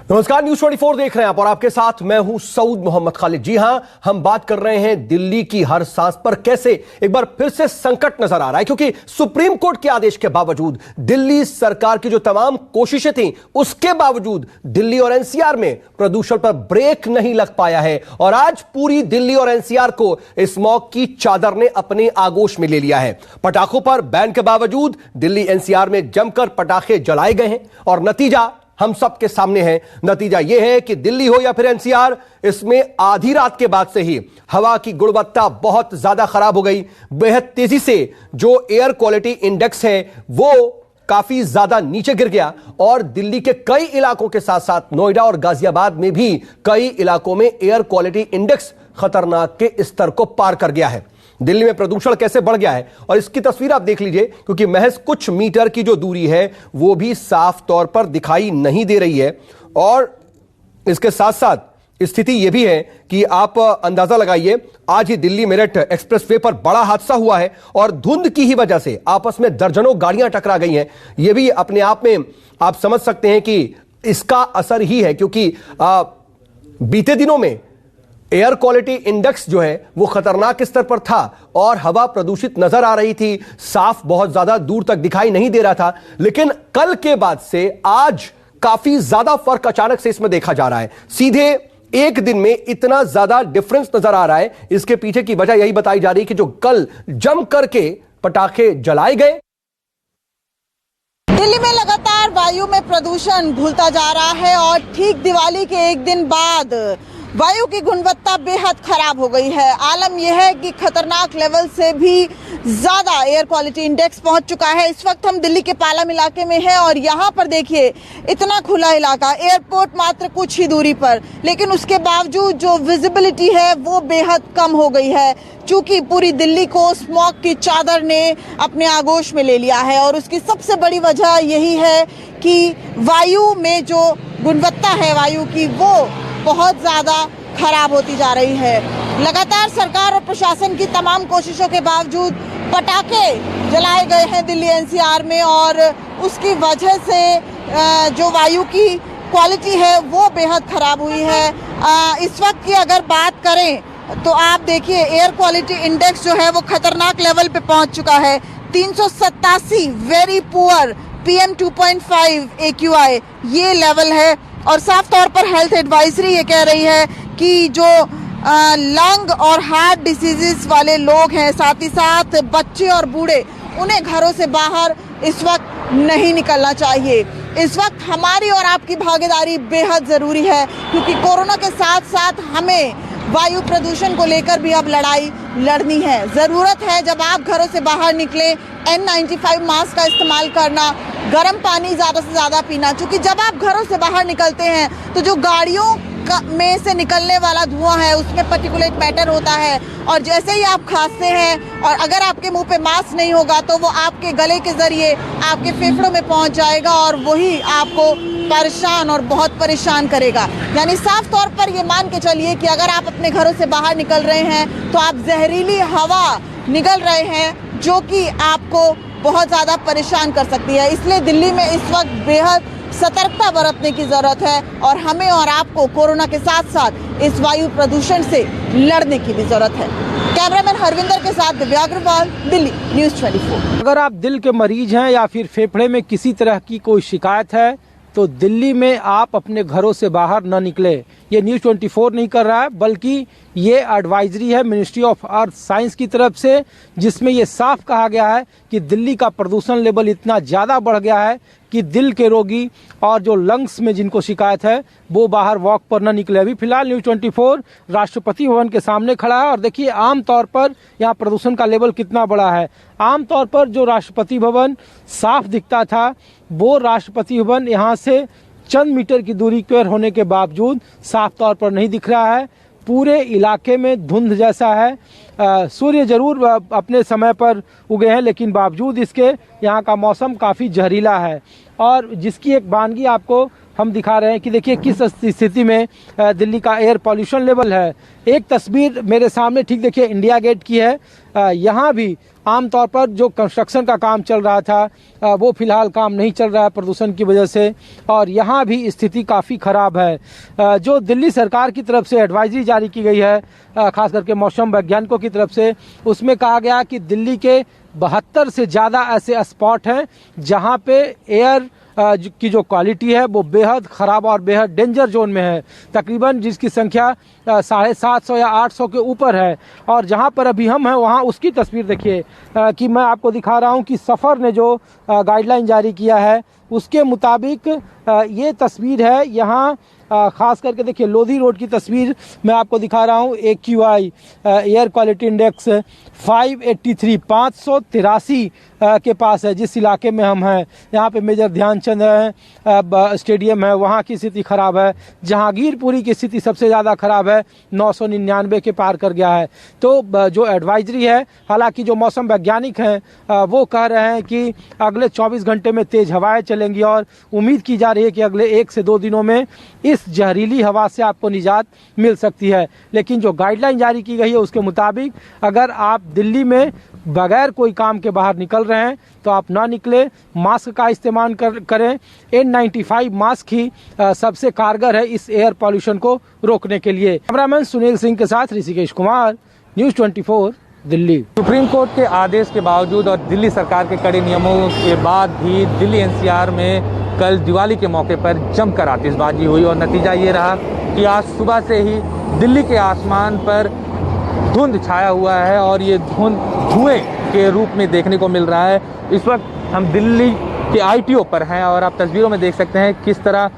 नमस्कार, न्यूज 24 देख रहे हैं आप और आपके साथ मैं हूं सऊद मोहम्मद खालिद। जी हां, हम बात कर रहे हैं दिल्ली की हर सांस पर कैसे एक बार फिर से संकट नजर आ रहा है, क्योंकि सुप्रीम कोर्ट के आदेश के बावजूद दिल्ली सरकार की जो तमाम कोशिशें थीं उसके बावजूद दिल्ली और एनसीआर में प्रदूषण पर ब्रेक नहीं लग पाया है। और आज पूरी दिल्ली और एनसीआर को स्मॉग की चादर ने अपने आगोश में ले लिया है। पटाखों पर बैन के बावजूद दिल्ली एनसीआर में जमकर पटाखे जलाए गए हैं और नतीजा हम सबके सामने है। नतीजा यह है कि दिल्ली हो या फिर एनसीआर, इसमें आधी रात के बाद से ही हवा की गुणवत्ता बहुत ज्यादा खराब हो गई। बेहद तेजी से जो एयर क्वालिटी इंडेक्स है वो काफी ज्यादा नीचे गिर गया और दिल्ली के कई इलाकों के साथ साथ नोएडा और गाजियाबाद में भी कई इलाकों में एयर क्वालिटी इंडेक्स खतरनाक के स्तर को पार कर गया है। दिल्ली में प्रदूषण कैसे बढ़ गया है और इसकी तस्वीर आप देख लीजिए, क्योंकि महज कुछ मीटर की जो दूरी है वो भी साफ तौर पर दिखाई नहीं दे रही है। और इसके साथ साथ स्थिति यह भी है कि आप अंदाजा लगाइए, आज ही दिल्ली मेरठ एक्सप्रेसवे पर बड़ा हादसा हुआ है और धुंध की ही वजह से आपस में दर्जनों गाड़ियां टकरा गई हैं। यह भी अपने आप में आप समझ सकते हैं कि इसका असर ही है, क्योंकि बीते दिनों में एयर क्वालिटी इंडेक्स जो है वो खतरनाक स्तर पर था और हवा प्रदूषित नजर आ रही थी, साफ बहुत ज्यादा दूर तक दिखाई नहीं दे रहा था। लेकिन कल के बाद से आज काफी ज्यादा फर्क अचानक से इसमें देखा जा रहा है। सीधे एक दिन में इतना ज्यादा डिफरेंस नजर आ रहा है। इसके पीछे की वजह यही बताई जा रही है कि जो कल जम करके पटाखे जलाए गए। दिल्ली में लगातार वायु में प्रदूषण घुलता जा रहा है और ठीक दिवाली के एक दिन बाद वायु की गुणवत्ता बेहद खराब हो गई है। आलम यह है कि खतरनाक लेवल से भी ज्यादा एयर क्वालिटी इंडेक्स पहुंच चुका है। इस वक्त हम दिल्ली के पालम इलाके में हैं और यहाँ पर देखिए इतना खुला इलाका, एयरपोर्ट मात्र कुछ ही दूरी पर, लेकिन उसके बावजूद जो विजिबिलिटी है वो बेहद कम हो गई है, चूंकि पूरी दिल्ली को स्मॉग की चादर ने अपने आगोश में ले लिया है। और उसकी सबसे बड़ी वजह यही है कि वायु में जो गुणवत्ता है वायु की वो बहुत ज़्यादा खराब होती जा रही है। लगातार सरकार और प्रशासन की तमाम कोशिशों के बावजूद पटाखे जलाए गए हैं दिल्ली एनसीआर में और उसकी वजह से जो वायु की क्वालिटी है वो बेहद खराब हुई है। इस वक्त की अगर बात करें तो आप देखिए एयर क्वालिटी इंडेक्स जो है वो खतरनाक लेवल पे पहुंच चुका है। 387 वेरी पुअर, PM 2.5 AQI ये लेवल है। और साफ तौर पर हेल्थ एडवाइजरी ये कह रही है कि जो लंग और हार्ट डिसीजेस वाले लोग हैं, साथ ही साथ बच्चे और बूढ़े, उन्हें घरों से बाहर इस वक्त नहीं निकलना चाहिए। इस वक्त हमारी और आपकी भागीदारी बेहद ज़रूरी है, क्योंकि कोरोना के साथ साथ हमें वायु प्रदूषण को लेकर भी अब लड़ाई लड़नी है। ज़रूरत है जब आप घरों से बाहर निकले N95 मास्क का इस्तेमाल करना, गर्म पानी ज़्यादा से ज़्यादा पीना, क्योंकि जब आप घरों से बाहर निकलते हैं तो जो गाड़ियों में से निकलने वाला धुआं है उसमें पार्टिकुलेट मैटर होता है और जैसे ही आप खांसते हैं और अगर आपके मुंह पे मास्क नहीं होगा तो वो आपके गले के जरिए आपके फेफड़ों में पहुंच जाएगा और वही आपको परेशान और बहुत परेशान करेगा। यानी साफ तौर पर ये मान के चलिए कि अगर आप अपने घरों से बाहर निकल रहे हैं तो आप जहरीली हवा निकल रहे हैं जो कि आपको बहुत ज़्यादा परेशान कर सकती है। इसलिए दिल्ली में इस वक्त बेहद सतर्कता बरतने की जरूरत है और हमें और आपको कोरोना के साथ साथ इस वायु प्रदूषण से लड़ने की भी जरूरत है। कैमरामैन हरविंदर के साथ दिव्या अग्रवाल, दिल्ली न्यूज 24। अगर आप दिल के मरीज हैं या फिर फेफड़े में किसी तरह की कोई शिकायत है तो दिल्ली में आप अपने घरों से बाहर न निकले। ये न्यूज़ 24 नहीं कर रहा है, बल्कि ये एडवाइजरी है मिनिस्ट्री ऑफ अर्थ साइंस की तरफ से, जिसमें ये साफ कहा गया है कि दिल्ली का प्रदूषण लेवल इतना ज़्यादा बढ़ गया है कि दिल के रोगी और जो लंग्स में जिनको शिकायत है वो बाहर वॉक पर न निकले। अभी फिलहाल न्यूज़ 24 राष्ट्रपति भवन के सामने खड़ा है और देखिए आमतौर पर यहाँ प्रदूषण का लेवल कितना बड़ा है। आमतौर पर जो राष्ट्रपति भवन साफ दिखता था वो राष्ट्रपति भवन यहाँ से चंद मीटर की दूरी पर होने के बावजूद साफ तौर पर नहीं दिख रहा है। पूरे इलाके में धुंध जैसा है। सूर्य जरूर अपने समय पर उगे हैं, लेकिन बावजूद इसके यहाँ का मौसम काफ़ी जहरीला है। और जिसकी एक वानगी आपको हम दिखा रहे हैं कि देखिए किस स्थिति में दिल्ली का एयर पॉल्यूशन लेवल है। एक तस्वीर मेरे सामने ठीक देखिए इंडिया गेट की है। यहाँ भी आमतौर पर जो कंस्ट्रक्शन का काम चल रहा था वो फिलहाल काम नहीं चल रहा है प्रदूषण की वजह से, और यहाँ भी स्थिति काफ़ी ख़राब है। जो दिल्ली सरकार की तरफ से एडवाइजरी जारी की गई है खास करके मौसम वैज्ञानिकों की तरफ से, उसमें कहा गया कि दिल्ली के 72 से ज़्यादा ऐसे स्पॉट हैं जहाँ पे एयर की जो क्वालिटी है वो बेहद ख़राब और बेहद डेंजर जोन में है, तकरीबन जिसकी संख्या 750 या 800 के ऊपर है। और जहां पर अभी हम हैं वहां उसकी तस्वीर देखिए कि मैं आपको दिखा रहा हूं कि सफ़र ने जो गाइडलाइन जारी किया है उसके मुताबिक ये तस्वीर है। यहाँ खास करके देखिए लोधी रोड की तस्वीर मैं आपको दिखा रहा हूँ। AQI एयर क्वालिटी इंडेक्स 583 के पास है जिस इलाके में हम हैं। यहाँ पे मेजर ध्यानचंद स्टेडियम है, वहाँ की स्थिति ख़राब है। जहांगीरपुरी की स्थिति सबसे ज़्यादा ख़राब है, 999 के पार कर गया है। तो जो एडवाइजरी है, हालांकि जो मौसम वैज्ञानिक हैं वो कह रहे हैं कि अगले 24 घंटे में तेज़ हवाएं चलेंगी और उम्मीद की जा रही है कि अगले 1 से 2 दिनों में इस जहरीली हवा से आपको निजात मिल सकती है। लेकिन जो गाइडलाइन जारी की गई है उसके मुताबिक अगर आप दिल्ली में बगैर कोई काम के बाहर निकल रहे हैं तो आप ना निकले, मास्क का इस्तेमाल करें। N95 मास्क ही सबसे कारगर है इस एयर पॉल्यूशन को रोकने के लिए। कैमरामैन सुनील सिंह के साथ Rishikesh Kumar, news 24 Delhi. Supreme court के आदेश के बावजूद और दिल्ली सरकार के कड़े नियमों के बाद भी दिल्ली NCR में कल दिवाली के मौके पर जमकर आतिशबाजी हुई और नतीजा ये रहा कि आज सुबह से ही दिल्ली के आसमान पर धुंध छाया हुआ है और ये धुंध धुएं के रूप में देखने को मिल रहा है। इस वक्त हम दिल्ली के ITO पर हैं और आप तस्वीरों में देख सकते हैं किस तरह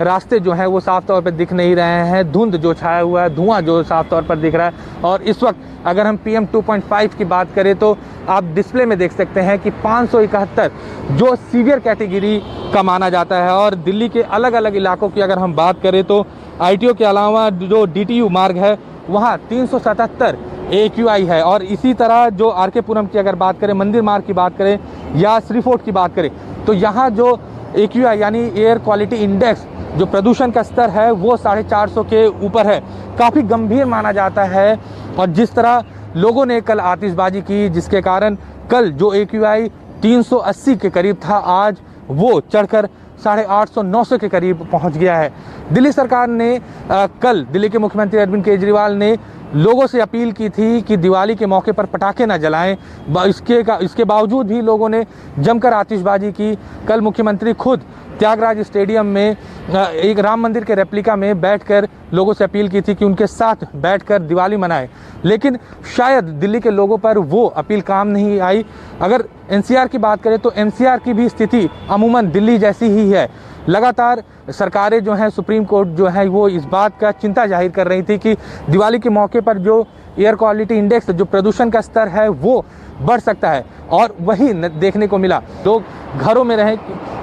रास्ते जो हैं वो साफ तौर पर दिख नहीं रहे हैं। धुंध जो छाया हुआ है, धुआं जो साफ तौर पर दिख रहा है। और इस वक्त अगर हम PM 2.5 की बात करें तो आप डिस्प्ले में देख सकते हैं कि 571 जो सीवियर कैटेगरी का माना जाता है। और दिल्ली के अलग अलग इलाकों की अगर हम बात करें तो ITO के अलावा जो DTU मार्ग है वहाँ 377 AQI है। और इसी तरह जो RK पुरम की अगर बात करें, मंदिर मार्ग की बात करें या श्री फोर्ट की बात करें तो यहाँ जो AQI यानी एयर क्वालिटी इंडेक्स जो प्रदूषण का स्तर है वो 450 के ऊपर है, काफ़ी गंभीर माना जाता है। और जिस तरह लोगों ने कल आतिशबाजी की जिसके कारण कल जो AQI 380 के करीब था आज वो चढ़कर 850-900 के करीब पहुंच गया है। दिल्ली सरकार ने कल दिल्ली के मुख्यमंत्री अरविंद केजरीवाल ने लोगों से अपील की थी कि दिवाली के मौके पर पटाखे न जलाएं। इसके बावजूद भी लोगों ने जमकर आतिशबाजी की। कल मुख्यमंत्री खुद त्यागराज स्टेडियम में एक राम मंदिर के रेप्लिका में बैठकर लोगों से अपील की थी कि उनके साथ बैठकर दिवाली मनाएं। लेकिन शायद दिल्ली के लोगों पर वो अपील काम नहीं आई। अगर NCR की बात करें तो NCR की भी स्थिति अमूमन दिल्ली जैसी ही है। लगातार सरकारें जो हैं, सुप्रीम कोर्ट जो है वो इस बात का चिंता जाहिर कर रही थी कि दिवाली के मौके पर जो एयर क्वालिटी इंडेक्स जो प्रदूषण का स्तर है वो बढ़ सकता है। और वही देखने को मिला। लोग घरों में रहें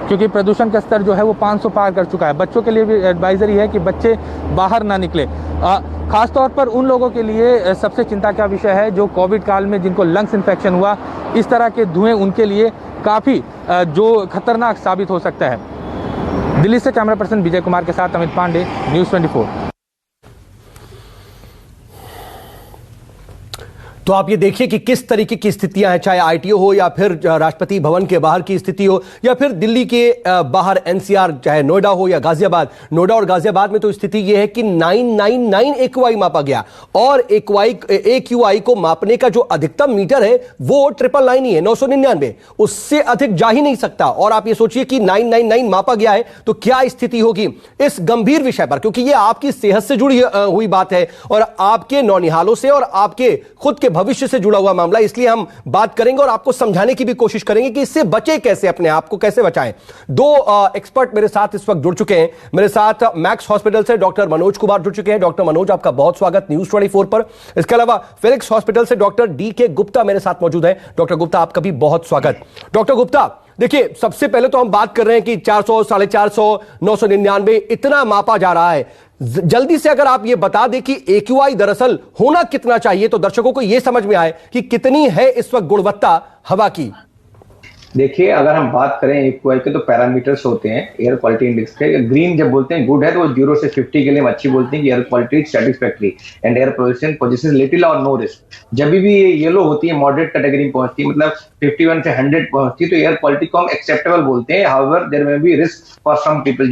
क्योंकि प्रदूषण का स्तर जो है वो 500 पार कर चुका है। बच्चों के लिए भी एडवाइजरी है कि बच्चे बाहर ना निकले। खासतौर पर उन लोगों के लिए सबसे चिंता का विषय है जो कोविड काल में जिनको लंग्स इन्फेक्शन हुआ। इस तरह के धुएं उनके लिए काफ़ी जो खतरनाक साबित हो सकता है। दिल्ली से कैमरा पर्सन विजय कुमार के साथ अमित पांडे, न्यूज़ 24। तो आप ये देखिए कि किस तरीके की स्थितियां हैं, चाहे ITO हो या फिर राष्ट्रपति भवन के बाहर की स्थिति हो या फिर दिल्ली के बाहर NCR, चाहे नोएडा हो या गाजियाबाद। नोएडा और गाजियाबाद में तो स्थिति ये है कि 999 AQI मापा गया और AQI को मापने का जो अधिकतम मीटर है वो 999 ही है, 999, उससे अधिक जा ही नहीं सकता। और आप ये सोचिए कि 999 मापा गया है तो क्या स्थिति होगी इस गंभीर विषय पर, क्योंकि ये आपकी सेहत से जुड़ी हुई बात है और आपके नौनिहालों से और आपके खुद के भविष्य से जुड़ा हुआ मामला। इसलिए हम बात करेंगे और आपको समझाने की भी कोशिश करेंगे कि इससे बचे कैसे, अपने आप को कैसे बचाएं। दो एक्सपर्ट मेरे साथ इस वक्त जुड़ चुके हैं। मेरे साथ मैक्स हॉस्पिटल से डॉक्टर मनोज कुमार जुड़ चुके हैं। डॉक्टर मनोज, आपका बहुत स्वागत न्यूज़ 24 पर। इसके अलावा फिनिक्स हॉस्पिटल से डॉक्टर DK गुप्ता मेरे साथ मौजूद है। डॉक्टर गुप्ता, आपका भी बहुत स्वागत। डॉक्टर गुप्ता, देखिए सबसे पहले तो हम बात कर रहे हैं कि 400, 450, 999 इतना मापा जा रहा है। जल्दी से अगर आप ये बता दें कि AQI दरअसल होना कितना चाहिए तो दर्शकों को यह समझ में आए कि कितनी है इस वक्त गुणवत्ता हवा की। देखिए, अगर हम बात करें एक्यूआई के तो पैरामीटर्स होते हैं एयर क्वालिटी इंडेक्स के। ग्रीन जब बोलते हैं गुड है तो 0 से 50 के लिए हम अच्छी बोलते हैं कि air quality satisfactory and air pollution possesses little और नो रिस्क। जब भी ये येलो होती है मॉडरेट कैटेगरी में पहुंचती है, मतलब 51 से 100 पहुंचती है, तो एयर क्वालिटी को हम एक्सेप्टेबल बोलते हैं। However there may be risk for some people,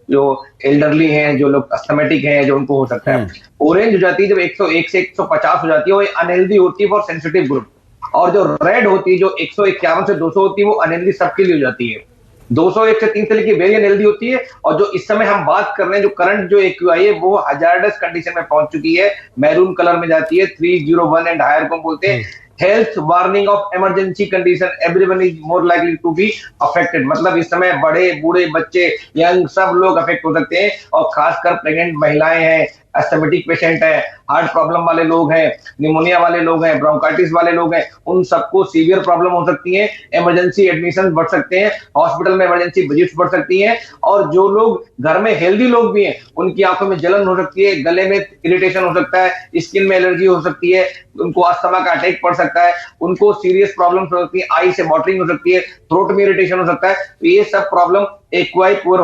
जो एल्डरली हैं, जो लोग अस्थमेटिक हैं, जो उनको हो सकता है। ऑरेंज हो जाती है जब 101 से 150 हो जाती है, वो अनहेल्दी होती है फॉर सेंसिटिव ग्रुप। और जो रेड होती है, जो 151 से 200 होती है, वो अनहेल्दी सबके लिए हो जाती है। 201 से 3 से लेकर वेरी अनहेल्दी होती है। और जो इस समय हम बात कर रहे हैं, जो करंट जो एक्यूआई है, वो हजार्डस कंडीशन में पहुंच चुकी है, मैरून कलर में जाती है, 301 एंड हायर को बोलते हैं health warning of emergency condition, everyone is more likely to be affected. मतलब इस समय बड़े बूढ़े बच्चे यंग सब लोग अफेक्ट हो सकते हैं, और खासकर प्रेग्नेंट महिलाएं हैं, एस्थमेटिक पेशेंट है, हार्ट प्रॉब्लम वाले लोग हैं, निमोनिया वाले लोग हैं, ब्रोंकाइटिस वाले लोग हैं, उन सबको सीवियर प्रॉब्लम हो सकती है। इमरजेंसी एडमिशन बढ़ सकते हैं, हॉस्पिटल में इमरजेंसी विजिट्स बढ़ सकती हैं। और जो लोग घर में हेल्दी लोग भी हैं, उनकी आंखों में जलन हो सकती है, गले में इरिटेशन हो सकता है, स्किन में एलर्जी हो सकती है, उनको अस्थमा का अटैक पड़ सकता है, उनको सीरियस प्रॉब्लम हो सकती है, आई से वाटरिंग हो सकती है, थ्रोट में इरिटेशन हो सकता है। तो ये सब प्रॉब्लम एक्यूआई पुअर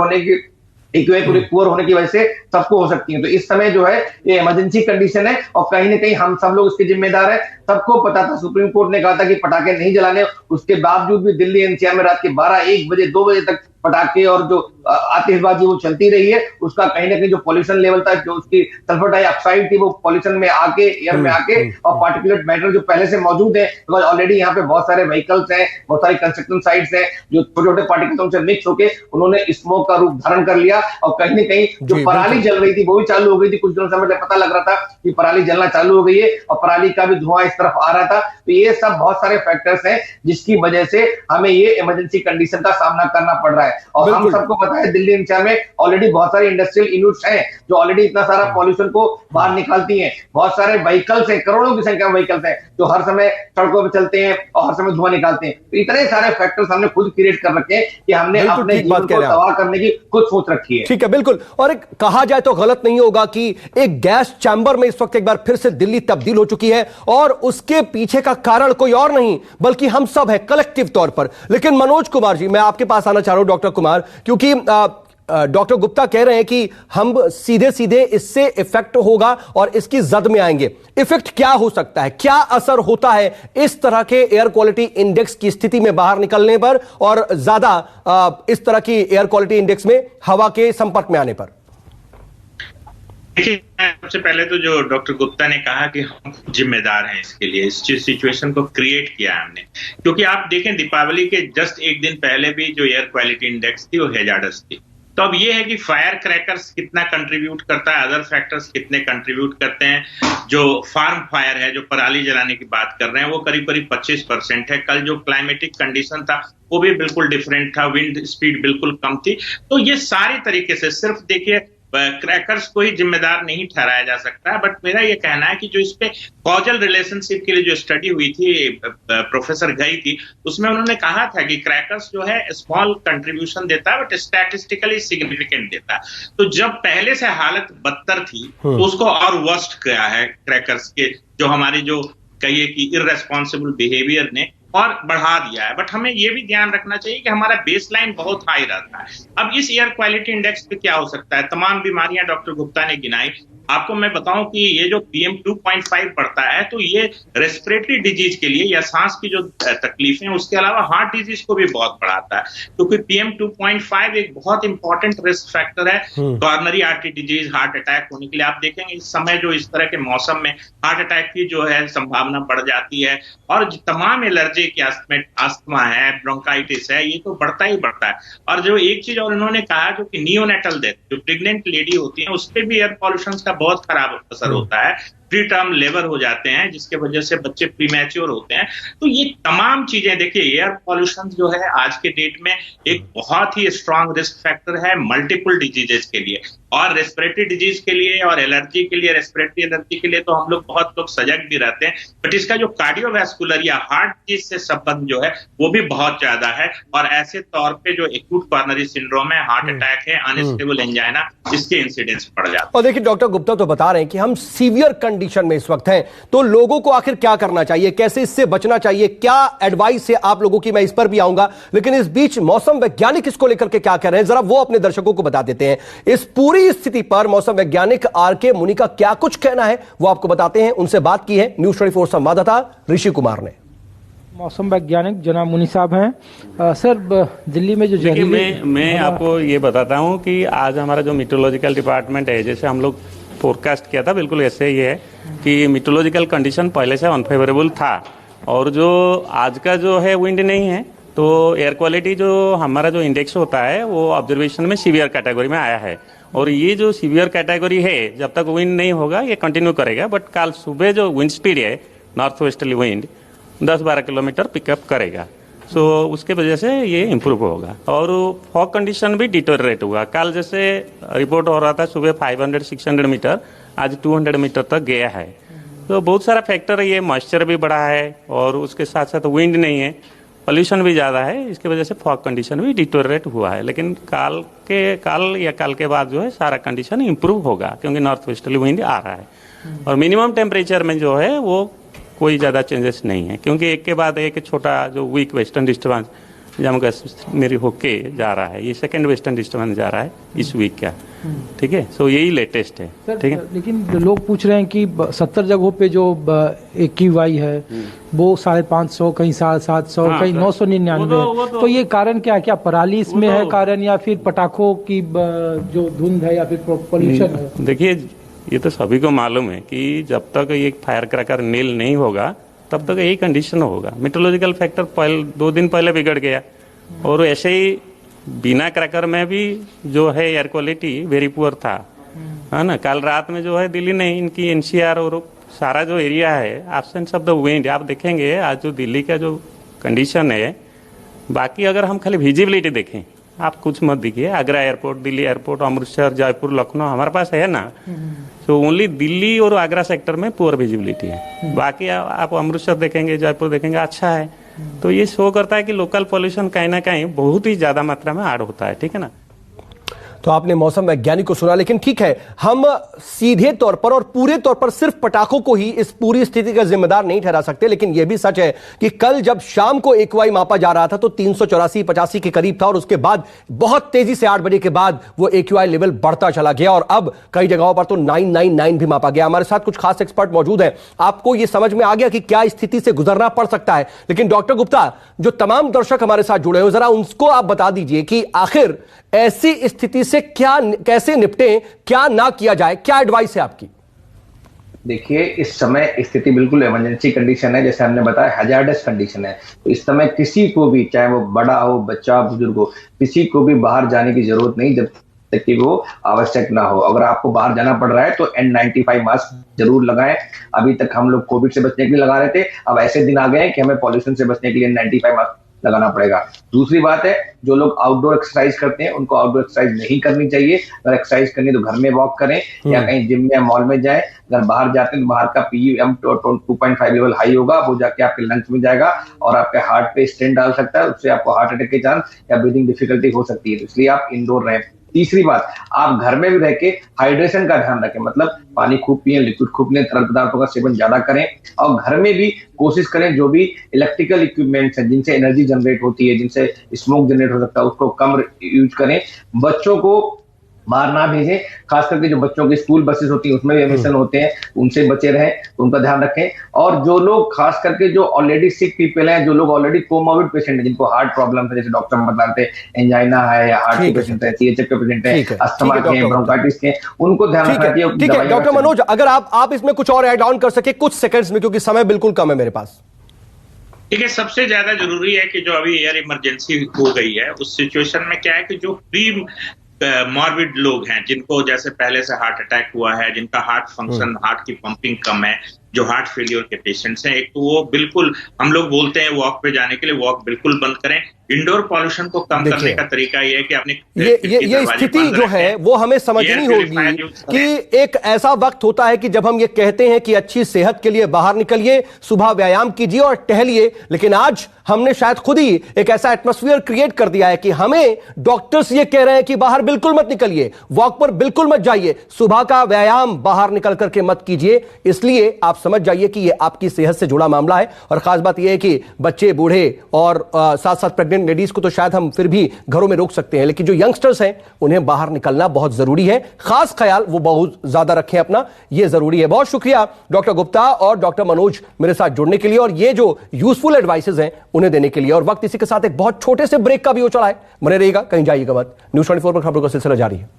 होने की वजह से सबको हो सकती है। तो इस समय जो है ये इमरजेंसी कंडीशन है, और कहीं ना कहीं हम सब लोग इसके जिम्मेदार हैं। सबको पता था, सुप्रीम कोर्ट ने कहा था कि पटाखे नहीं जलाने, उसके बावजूद भी दिल्ली एनसीआर में रात के 12, 1 बजे, 2 बजे तक पटाखे और जो आतिशबाजी वो चलती रही है। उसका कहीं ना कहीं जो पॉल्यूशन लेवल था, जो उसकी सल्फर डाइऑक्साइड थी, वो पॉल्यूशन में आके, एयर में आके, और पार्टिकुलेट मैटर जो पहले से मौजूद है, बिकॉज ऑलरेडी यहाँ पे बहुत सारे व्हीकल्स हैं, बहुत सारी कंस्ट्रक्शन साइट्स हैं, जो छोटे छोटे पार्टिकल्स से मिक्स होके उन्होंने स्मोक का रूप धारण कर लिया। और कहीं ना कहीं जो पराली जल रही थी वो भी चालू हो गई थी। कुछ दिनों से हमें पता लग रहा था कि पराली जलना चालू हो गई है, और पराली का भी धुआं इस तरफ आ रहा था। तो ये सब बहुत सारे फैक्टर्स हैं जिसकी वजह से हमें ये इमरजेंसी कंडीशन का सामना करना पड़ रहा है। और हम सबको पता है दिल्ली एनसीआर में ऑलरेडी बहुत सारे इंडस्ट्रियल यूनिट्स हैं जो ऑलरेडी इतना सारा पॉल्यूशन को बाहर निकालती हैं। बहुत सारे व्हीकल्स हैं, करोड़ों की संख्या में व्हीकल्स हैं जो हर समय सड़कों पर चलते हैं और हर समय धुआं निकालते हैं। तो इतने सारे फैक्टर्स हमने खुद क्रिएट कर रखे हैं कि हमने अपने जीवन को तबाह करने की खुद सोच रखी है। ठीक है, बिल्कुल। और एक कहा जाए तो गलत नहीं होगा कि एक गैस चैम्बर में इस वक्त एक बार फिर से दिल्ली तब्दील हो चुकी है, और उसके पीछे का कारण कोई और नहीं बल्कि हम सब है कलेक्टिव तौर पर। लेकिन मनोज कुमार जी, मैं आपके पास आना चाह रहा हूं, डॉक्टर कुमार, क्योंकि डॉक्टर गुप्ता कह रहे हैं कि हम सीधे सीधे इससे इफेक्ट होगा और इसकी जद में आएंगे। इफेक्ट क्या हो सकता है, क्या असर होता है इस तरह के एयर क्वालिटी इंडेक्स की स्थिति में बाहर निकलने पर, और ज्यादा इस तरह की एयर क्वालिटी इंडेक्स में हवा के संपर्क में आने पर? देखिए, सबसे पहले तो जो डॉक्टर गुप्ता ने कहा कि हम जिम्मेदार हैं इसके लिए, इस सिचुएशन को क्रिएट किया है हमने। क्योंकि आप देखें, दीपावली के जस्ट एक दिन पहले भी जो एयर क्वालिटी इंडेक्स थी वो हैजार्डस थी। तो अब ये है कि फायर क्रैकर्स कितना कंट्रीब्यूट करता है, अदर फैक्टर्स कितने कंट्रीब्यूट करते हैं। जो फार्म फायर है, जो पराली जलाने की बात कर रहे हैं, वो करीब करीब 25% है। कल जो क्लाइमेटिक कंडीशन था वो भी बिल्कुल डिफरेंट था, विंड स्पीड बिल्कुल कम थी। तो ये सारी तरीके से सिर्फ देखिए क्रैकर्स को ही जिम्मेदार नहीं ठहराया जा सकता है। बट मेरा ये कहना है कि जो इस पे कॉजल रिलेशनशिप के लिए जो स्टडी हुई थी, प्रोफेसर गई थी, उसमें उन्होंने कहा था कि क्रैकर्स जो है स्मॉल कंट्रीब्यूशन देता है बट स्टैटिस्टिकली सिग्निफिकेंट देता है। तो जब पहले से हालत बदतर थी तो उसको और वर्स्ट किया है क्रैकर्स के, जो हमारी जो कहिए कि इररेस्पॉन्सिबल बिहेवियर ने, और बढ़ा दिया है। बट हमें यह भी ध्यान रखना चाहिए कि हमारा बेसलाइन बहुत हाई रहता है। अब इस एयर क्वालिटी इंडेक्स पे क्या हो सकता है, तमाम बीमारियां डॉक्टर गुप्ता ने गिनाई। आपको मैं बताऊं कि ये जो PM 2.5 बढ़ता है, तो ये रेस्पिरेटरी डिजीज के लिए या सांस की जो तकलीफें, उसके अलावा हार्ट डिजीज को भी बहुत बढ़ाता है। क्योंकि PM 2.5 एक बहुत इंपॉर्टेंट रिस्क फैक्टर है coronary artery disease, heart attack होने के लिए। आप देखेंगे इस समय जो इस तरह के मौसम में हार्ट अटैक की जो है संभावना बढ़ जाती है। और तमाम एलर्जी की अस्थमा है, ब्रोंकाइटिस है, ये तो बढ़ता ही बढ़ता है। और जो एक चीज और इन्होंने कहा, जो कि नियोनेटल डेथ, जो प्रेग्नेंट लेडी होती है, उस पर भी एयर पॉल्यूशन का बहुत खराब असर होता है। प्री टर्म लेबर हो जाते हैं, जिसके वजह से बच्चे प्रीमैच्योर होते हैं। तो ये तमाम चीजें देखिए, एयर पॉल्यूशन जो है आज के डेट में एक बहुत ही स्ट्रांग रिस्क फैक्टर है मल्टीपल डिजीजेस के लिए, और रेस्पिरेटरी डिजीज के लिए और एलर्जी के लिए, रेस्पिरेटरी एलर्जी के लिए तो हम लोग बहुत लोग सजग भी रहते हैं। बट इसका जो कार्डियोवैस्कुलर या हार्ट डिजीज से संबंध जो है वो भी बहुत ज्यादा है। और ऐसे तौर पे जो एक्यूट कॉर्नरी सिंड्रोम है, हार्ट अटैक है, अनस्टेबल एंजाइना, इसके इंसिडेंस बढ़ जाते हैं। और देखिए, डॉक्टर गुप्ता तो बता रहे हैं कि हम सीवियर कंडीशन में इस वक्त हैं, तो लोगों को आखिर क्या करना चाहिए, कैसे इससे बचना चाहिए, क्या एडवाइस है आप लोगों की? मैं इस पर भी आऊंगा, लेकिन इस बीच मौसम वैज्ञानिक इसको लेकर के क्या कह रहे हैं जरा वो अपने दर्शकों को बता देते हैं। इस पूरी स्थिति पर मौसम वैज्ञानिक आर.के. मुनि का क्या कुछ कहना है वो आपको बताते हैं। उनसे बात की है न्यूज़ 24 संवाददाता ऋषि कुमार ने। मौसम वैज्ञानिक जनाब मुनि साहब हैं। सर, दिल्ली में जो मैं आपको ये बताता हूँ कि आज हमारा जो मीटरोलॉजिकल डिपार्टमेंट है, जैसे हम लोग फोरकास्ट किया था, बिल्कुल ऐसे ही है कि मीटरोलॉजिकल कंडीशन पहले से अनफेवरेबल था, और जो आज का जो है विंड नहीं है, तो एयर क्वालिटी जो हमारा जो इंडेक्स होता है वो ऑब्जर्वेशन में सीवियर कैटेगरी में आया है, और ये जो सीवियर कैटेगरी है जब तक विंड नहीं होगा ये कंटिन्यू करेगा। बट कल सुबह जो विंड स्पीड है north westerly wind 10-12 kilometre pickup करेगा, सो उसके वजह से ये इम्प्रूव होगा। और फॉग कंडीशन भी डिटोरेट हुआ। कल जैसे रिपोर्ट हो रहा था सुबह 500-600 मीटर, आज 200 मीटर तक गया है। तो बहुत सारा फैक्टर है, ये मॉइस्चर भी बढ़ा है और उसके साथ साथ विंड नहीं है, पोल्यूशन भी ज़्यादा है, इसकी वजह से फॉग कंडीशन भी डिटोरेट हुआ है। लेकिन कल या कल के बाद जो है सारा कंडीशन इम्प्रूव होगा, क्योंकि नॉर्थ वेस्टर्ली विंड आ रहा है। और मिनिमम टेम्परेचर में जो है वो कोई ज़्यादा चेंजेस नहीं है, क्योंकि एक के बाद एक छोटा जो weak western disturbance Jammu Kashmir होके जा रहा है, ये सेकंड वेस्टर्न डिस्टर्बेंस जा रहा है इस वीक का, ठीक है। सो यही लेटेस्ट है, ठीक है। लेकिन लोग पूछ रहे हैं कि 70 जगहों पे जो AQI है वो 550, कहीं 750, कहीं 999, तो ये कारण क्या है? क्या पराली इसमें है कारण, या फिर पटाखों की जो धुंध है, या फिर पोल्यूशन है? देखिए, ये तो सभी को मालूम है कि जब तक ये फायर क्रैकर नील नहीं होगा तब तक यही कंडीशन होगा। मेट्रोलॉजिकल फैक्टर 2 दिन पहले बिगड़ गया, और ऐसे ही बिना क्रैकर में भी जो है एयर क्वालिटी वेरी पुअर था, है ना। कल रात में जो है दिल्ली नहीं, इनकी NCR और सारा जो एरिया है एब्सेंस ऑफ द विंड, आप देखेंगे आज जो दिल्ली का जो कंडीशन है, बाकी अगर हम खाली विजिबिलिटी देखें, आप कुछ मत दिखिए, आगरा एयरपोर्ट, दिल्ली एयरपोर्ट, अमृतसर, जयपुर, लखनऊ हमारे पास है ना, तो ओनली दिल्ली और आगरा सेक्टर में पुअर विजिबिलिटी है। बाकी आप अमृतसर देखेंगे, जयपुर देखेंगे, अच्छा है। तो ये शो करता है कि लोकल पोल्यूशन कहीं ना कहीं बहुत ही ज्यादा मात्रा में ऐड होता है, ठीक है ना। तो आपने मौसम वैज्ञानिक को सुना, लेकिन ठीक है, हम सीधे तौर पर और पूरे तौर पर सिर्फ पटाखों को ही इस पूरी स्थिति का जिम्मेदार नहीं ठहरा सकते। लेकिन यह भी सच है कि कल जब शाम को AQI मापा जा रहा था तो 384-85 के करीब था, और उसके बाद बहुत तेजी से 8 बजे के बाद वो AQI लेवल बढ़ता चला गया, और अब कई जगहों पर तो 999 भी मापा गया। हमारे साथ कुछ खास एक्सपर्ट मौजूद हैं, आपको यह समझ में आ गया कि क्या स्थिति से गुजरना पड़ सकता है। लेकिन डॉक्टर गुप्ता, जो तमाम दर्शक हमारे साथ जुड़े हो, जरा उनको आप बता दीजिए कि आखिर ऐसी स्थिति से कैसे निपटें, क्या ना किया जाए, क्या एडवाइस है आपकी? देखिए, इस समय स्थिति बिल्कुल इमरजेंसी कंडीशन है, जैसे हमने बताया हैजार्डस कंडीशन है। तो इस समय किसी को भी, चाहे वो बड़ा हो, बच्चा, बुजुर्ग हो, किसी को भी बाहर जाने की जरूरत नहीं जब तक कि वो आवश्यक ना हो। अगर आपको बाहर जाना पड़ रहा है तो N95 मास्क जरूर लगाएं। अभी तक हम लोग कोविड से बचने के लिए लगा रहे थे, अब ऐसे दिन आ गए हैं कि हमें पॉल्यूशन से बचने के लिए N95 मास्क लगाना पड़ेगा। दूसरी बात है, जो लोग आउटडोर एक्सरसाइज करते हैं उनको आउटडोर एक्सरसाइज नहीं करनी चाहिए। अगर एक्सरसाइज करनी तो घर में वॉक करें या कहीं जिम में या मॉल में जाएं। अगर बाहर जाते हैं तो बाहर का PM 2.5 लेवल हाई होगा, वो जाके आपके लंग्स में जाएगा और आपके हार्ट पे स्टेंट डाल सकता है, उससे आपको हार्ट अटैक के चांस या ब्रीदिंग डिफिकल्टी हो सकती है। तो इसलिए आप इंडोर रहें। तीसरी बात, आप घर में भी रह के हाइड्रेशन का ध्यान रखें, मतलब पानी खूब पिए, लिक्विड खूब लें, तरल पदार्थों का सेवन ज्यादा करें, और घर में भी कोशिश करें जो भी इलेक्ट्रिकल इक्विपमेंट्स हैं जिनसे एनर्जी जनरेट होती है, जिनसे स्मोक जनरेट हो सकता है, उसको कम यूज करें। बच्चों को बाहर ना भेजें, खास करके जो बच्चों की स्कूल बसेस होती हैं उसमें भी एमिशन होते हैं, उनसे बचे रहें, उनका ध्यान रखें। और जो लोग खास करके जो ऑलरेडी सिक पीपल हैं, जो लोग ऑलरेडी कोमॉर्बिड पेशेंट हैं, जिनको हार्ट प्रॉब्लम है, जैसे डॉक्टर बताते हैं एंजाइना है या हार्ट के पेशेंट है, CHF के पेशेंट है, अस्थमा के, ब्रोंकाइटिस के, उनको ध्यान रखना चाहिए। ठीक है डॉक्टर मनोज, अगर आप इसमें कुछ और ऐड ऑन कर सके कुछ सेकंड्स में, क्योंकि समय बिल्कुल कम है मेरे पास। ठीक है, सबसे ज्यादा जरूरी है कि जो अभी एयर इमरजेंसी हो गई है उस सिचुएशन में क्या है कि जो प्री मॉर्बिड लोग हैं, जिनको जैसे पहले से हार्ट अटैक हुआ है, जिनका हार्ट फंक्शन, हार्ट की पंपिंग कम है, जो हार्ट फेलियर के पेशेंट्स हैं, एक तो वो बिल्कुल, हम लोग बोलते हैं वॉक पे जाने के लिए, वॉक बिल्कुल बंद करें। इंडोर पॉल्यूशन को कम देखिए, करने का तरीका ये है कि अपने ये स्थिति जो है वो हमें समझनी होगी कि एक ऐसा वक्त होता है कि जब हम ये कहते हैं कि अच्छी सेहत के लिए बाहर निकलिए, सुबह व्यायाम कीजिए और टहलिए, लेकिन आज हमने शायद खुद ही एक ऐसा एटमॉस्फेयर क्रिएट कर दिया है कि हमें डॉक्टर्स ये कह रहे हैं कि बाहर बिल्कुल मत निकलिए, वॉक पर बिल्कुल मत जाइए, सुबह का व्यायाम बाहर निकल करके मत कीजिए। इसलिए आप समझ जाइए कि ये आपकी सेहत से जुड़ा मामला है। और खास बात यह है कि बच्चे, बूढ़े और साथ साथ प्रेग्नेंट लेडीज को तो शायद हम फिर भी घरों में रोक सकते हैं, लेकिन जो यंगस्टर्स हैं उन्हें बाहर निकलना बहुत जरूरी है। खास ख्याल वो बहुत ज्यादा रखें अपना, यह जरूरी है। बहुत शुक्रिया डॉक्टर गुप्ता और डॉक्टर मनोज मेरे साथ जुड़ने के लिए और ये जो यूजफुल एडवाइसेज हैं उन्हें देने के लिए। और वक्त इसी के साथ एक बहुत छोटे से ब्रेक का भी हो चला है, बने रहिएगा, कहीं जाइएगा मत। न्यूज़ 24 पर खबरों का सिलसिला जारी है।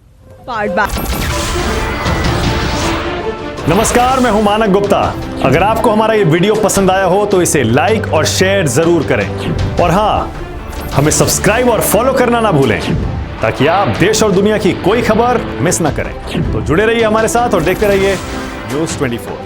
नमस्कार, मैं हूं मानक गुप्ता। अगर आपको हमारा ये वीडियो पसंद आया हो तो इसे लाइक और शेयर जरूर करें और हां, हमें सब्सक्राइब और फॉलो करना ना भूलें ताकि आप देश और दुनिया की कोई खबर मिस ना करें। तो जुड़े रहिए हमारे साथ और देखते रहिए न्यूज़ 24।